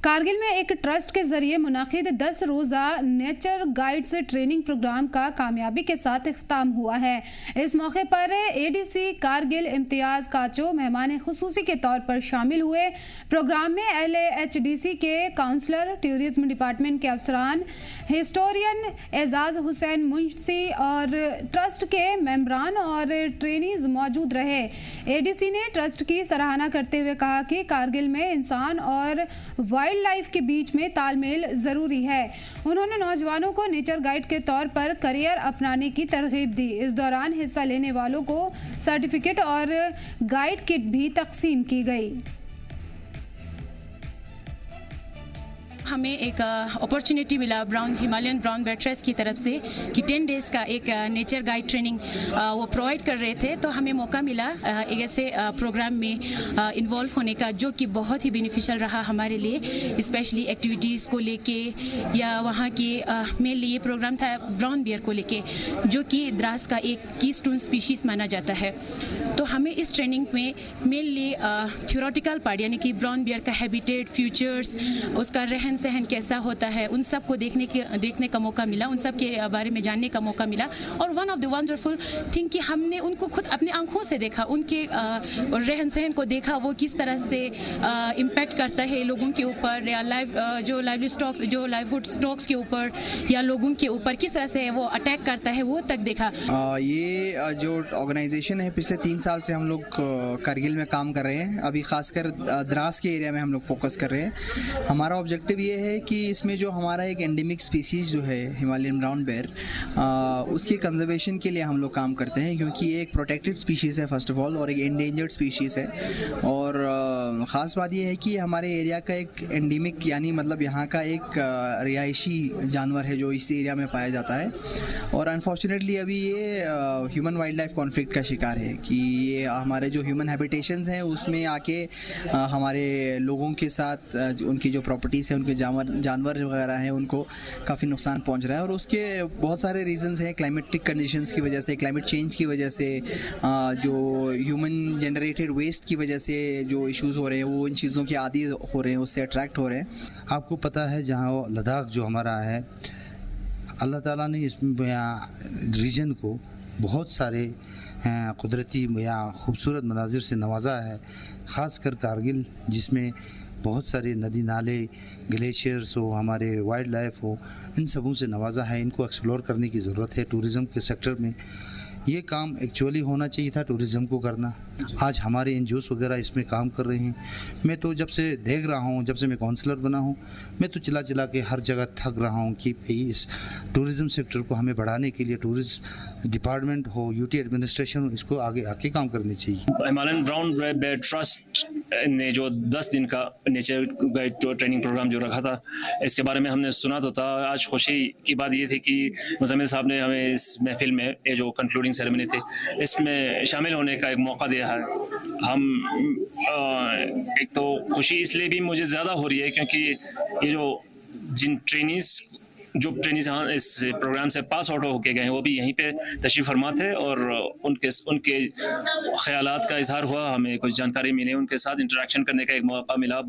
कारगिल में एक ट्रस्ट के जरिए मुनाकिद 10 रोज़ा नेचर गाइड्स ट्रेनिंग प्रोग्राम का कामयाबी के साथ इख्तिताम हुआ है। इस मौके पर एडीसी कारगिल इम्तियाज़ काचो मेहमान खुसूसी के तौर पर शामिल हुए। प्रोग्राम में LAHDC के काउंसलर, टूरिज्म डिपार्टमेंट के अफसरान, हिस्टोरियन एजाज हुसैन मुंशी और ट्रस्ट के मेंबरान और ट्रेनीज मौजूद रहे। एडीसी ने ट्रस्ट की सराहना करते हुए कहा कि कारगिल में इंसान और वाइल्ड लाइफ के बीच में तालमेल ज़रूरी है। उन्होंने नौजवानों को नेचर गाइड के तौर पर करियर अपनाने की तरगीब दी। इस दौरान हिस्सा लेने वालों को सर्टिफिकेट और गाइड किट भी तकसीम की गई। हमें एक अपॉर्चुनिटी मिला हिमालयन ब्राउन बेयर ट्रस्ट की तरफ से कि 10 डेज़ का एक नेचर गाइड ट्रेनिंग वो प्रोवाइड कर रहे थे। तो हमें मौका मिला एक ऐसे प्रोग्राम में इन्वॉल्व होने का जो कि बहुत ही बेनिफिशियल रहा हमारे लिए, स्पेशली एक्टिविटीज़ को लेके या वहाँ के मेनली ये प्रोग्राम था ब्राउन बियर को लेके, जो कि द्रास का एक कीस्टोन स्पीशीज़ माना जाता है। तो हमें इस ट्रेनिंग में मेनली थ्योरेटिकल पार्ट यानी कि ब्राउन बियर का हैबिटेट, फ्यूचर्स, उसका रहन सहन कैसा होता है, उन सब को देखने का मौका मिला, उन सब के बारे में जानने का मौका मिला। और one of the wonderful thing कि हमने उनको खुद अपनी आंखों से देखा, उनके रहन सहन को देखा, वो किस तरह से इम्पैक्ट करता है लोगों के ऊपर या लाइवहुड स्टॉक्स के ऊपर या लोगों के ऊपर किस तरह से वो अटैक करता है, वो तक देखा। ये जो ऑर्गेनाइजेशन है पिछले 3 साल से हम लोग कारगिल में काम कर रहे हैं। अभी खासकर द्रास के एरिया में हम लोग फोकस कर रहे हैं। हमारा ऑब्जेक्टिव ये है कि इसमें जो हमारा एक एंडेमिक स्पीसीज़ जो है हिमालयन ब्राउन बेयर, उसके कंजर्वेशन के लिए हम लोग काम करते हैं, क्योंकि ये एक प्रोटेक्टेड स्पीशीज़ है फर्स्ट ऑफ ऑल और एक एंडेंजर्ड स्पीशीज़ है। और ख़ास बात ये है कि हमारे एरिया का एक एंडेमिक यानी मतलब यहाँ का एक रिहायशी जानवर है जो इस एरिया में पाया जाता है। और अनफॉर्चुनेटली अभी ये ह्यूमन वाइल्ड लाइफ कॉन्फ्लिक्ट का शिकार है कि ये हमारे जो ह्यूमन हैबिटेशंस हैं उसमें आके हमारे लोगों के साथ उनकी जो प्रॉपर्टीज़ हैं, उनके जानवर वगैरह हैं, उनको काफ़ी नुकसान पहुंच रहा है। और उसके बहुत सारे रीजंस हैं, क्लाइमेटिक कंडीशंस की वजह से, क्लाइमेट चेंज की वजह से, जो ह्यूमन जनरेटेड वेस्ट की वजह से जो इश्यूज़ हो रहे हैं, वो इन चीज़ों के आदी हो रहे हैं, उससे अट्रैक्ट हो रहे हैं। आपको पता है जहाँ लद्दाख जो हमारा है, अल्लाह ताला ने इस रीजन को बहुत सारे कुदरती या ख़ूबसूरत मनाजिर से नवाजा है, ख़ासकर कारगिल जिसमें बहुत सारे नदी नाले, ग्लेशियर्स हो, हमारे वाइल्ड लाइफ हो, इन सबों से नवाजा है। इनको एक्सप्लोर करने की ज़रूरत है। टूरिज़म के सेक्टर में ये काम एक्चुअली होना चाहिए था, टूरिज़म को करना। आज हमारे एनजीओस वगैरह इसमें काम कर रहे हैं। मैं तो जब से देख रहा हूँ, जब से मैं काउंसलर बना हूँ, मैं तो चिल्ला के हर जगह थक रहा हूँ कि भाई इस टूरिज़म सेक्टर को हमें बढ़ाने के लिए टूरिस्ट डिपार्टमेंट हो, यूटी एडमिनिस्ट्रेशन हो, इसको आगे आके काम करनी चाहिए। हिमालयन ब्राउन बेयर ट्रस्ट ने जो 10 दिन का नेचर गाइड ट्रेनिंग प्रोग्राम जो रखा था, इसके बारे में हमने सुना तो था। आज खुशी की बात ये थी कि मुज़म्मिल साहब ने हमें इस महफिल में ये जो कंक्लूडिंग सेरेमनी थी इसमें शामिल होने का एक मौका दिया है। हम एक तो खुशी इसलिए भी मुझे ज़्यादा हो रही है क्योंकि ये जिन ट्रेनीज़ यहाँ इस प्रोग्राम से पास आउट होके गए हैं वो भी यहीं पे तशरीफ़ फरमा थे और उनके ख़यालात का इजहार हुआ, हमें कुछ जानकारी मिली, उनके साथ इंटरेक्शन करने का एक मौका मिला।